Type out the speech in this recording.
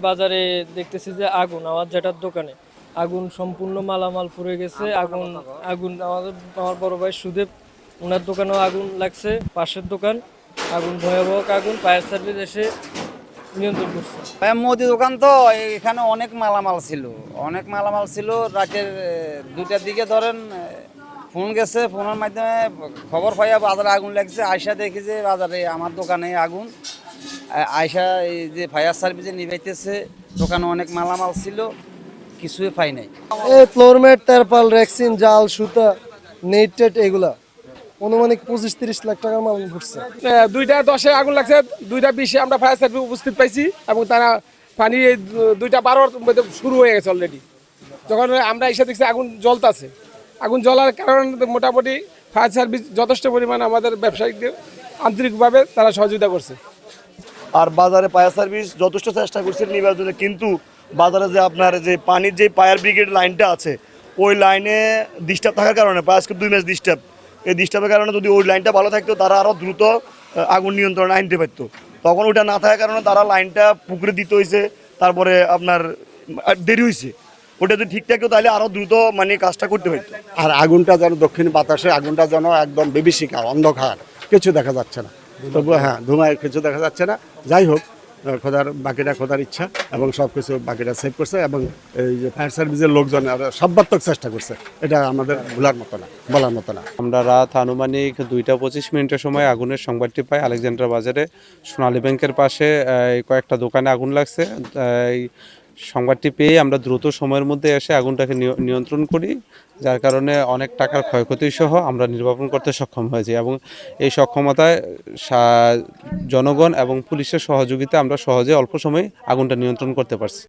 বাজারে দেখতেছি যে আগুন, আমার যেটার দোকানে আগুন, সম্পূর্ণ মালামাল পুড়ে গেছে। আগুন আগুন আমার বড় ভাই সুদেব, ওনার দোকানেও আগুন লাগছে, পাশের দোকান। আগুন, ভয়াবহ আগুন। ফায়ার সার্ভিস এসে নিয়ন্ত্রণ করছে। মুদি দোকান তো, এখানে অনেক মালামাল ছিল, অনেক মালামাল ছিল। রাতের 2টার দিকে ধরেন ফোন গেছে, ফোনের মাধ্যমে খবর পাইয়া বাজারে আগুন লাগছে। আয়সা দেখি যে বাজারে আমার দোকানে আগুন। আয়সা এই যে ফায়ার সার্ভিসে নিভাইতেছে, দোকানে অনেক মালামাল ছিল, কিছুই পাই নাই। এই ফ্লোরমেট, টারপাল, রেক্সিন, জাল, সুতা, নেট টেট এগুলা অনুমানিক 25-30 লাখ টাকার মাল ঘুরছে। 2টা 10-এ আগুন লাগছে, 2টা 20-এ আমরা ফায়ার সার্ভিস উপস্থিত পাইছি এবং তারা পানি 2টা 12-র মধ্যে শুরু হয়ে গেছে অলরেডি। যখন আমরা এসে দেখছি আগুন জ্বলতেছে, আগুন জ্বলার কারণে মোটামুটি ফায়ার সার্ভিস যথেষ্ট পরিমাণ আমাদের ব্যবসায়িকদের আন্তরিকভাবে তারা সহযোগিতা করছে। আর বাজারে ফায়ার সার্ভিস যথেষ্ট চেষ্টা করছে নিবার জন্য, কিন্তু বাজারে যে আপনার যে পানির যে ফায়ার ব্রিগেড লাইনটা আছে, ওই লাইনে ডিস্টার্ব থাকার কারণে আজকে 2 মাস ডিস্টার্ব, এই ডিস্টার্বের কারণে যদি ওই লাইনটা ভালো থাকতো তারা আরও দ্রুত আগুন নিয়ন্ত্রণে আনতে পারতো। তখন ওইটা না থাকার কারণে তারা লাইনটা পুকুরে দিতে হয়েছে, তারপরে আপনার দেরি হয়েছে। ওটা যদি ঠিক থাকতো তাহলে আরও দ্রুত মানে কাজটা করতে পারতো। আর আগুনটা যেন দক্ষিণ বাতাসে, আগুনটা যেন একদম বিভীষিকা, অন্ধকার, কিছু দেখা যাচ্ছে না। তবু হ্যাঁ, ধুমায় কিছু দেখা যাচ্ছে না। যাই হোক, খোদার ইচ্ছা, এবং সব কিছু বাকিটা সেভ করছে, এবং এই যে ফায়ার সার্ভিসের লোকজন সর্বাত্মক চেষ্টা করছে। এটা আমাদের ভোলার মতো না, বলার মতো না। আমরা রাত আনুমানিক 2টা 25 মিনিটের সময় আগুনের সংবাদটি পাই আলেকজান্ডার বাজারে সোনালী ব্যাংকের পাশে কয়েকটা দোকানে আগুন লাগছে। এই সংবাদটি পেয়ে আমরা দ্রুত সময়ের মধ্যে এসে আগুনটাকে নিয়ন্ত্রণ করি, যার কারণে অনেক টাকার ক্ষয়ক্ষতি সহ আমরা নির্বাপন করতে সক্ষম হয়েছি। এবং এই সক্ষমতায় জনগণ এবং পুলিশের সহযোগিতা আমরা সহজে অল্প সময়ে আগুনটা নিয়ন্ত্রণ করতে পারছি।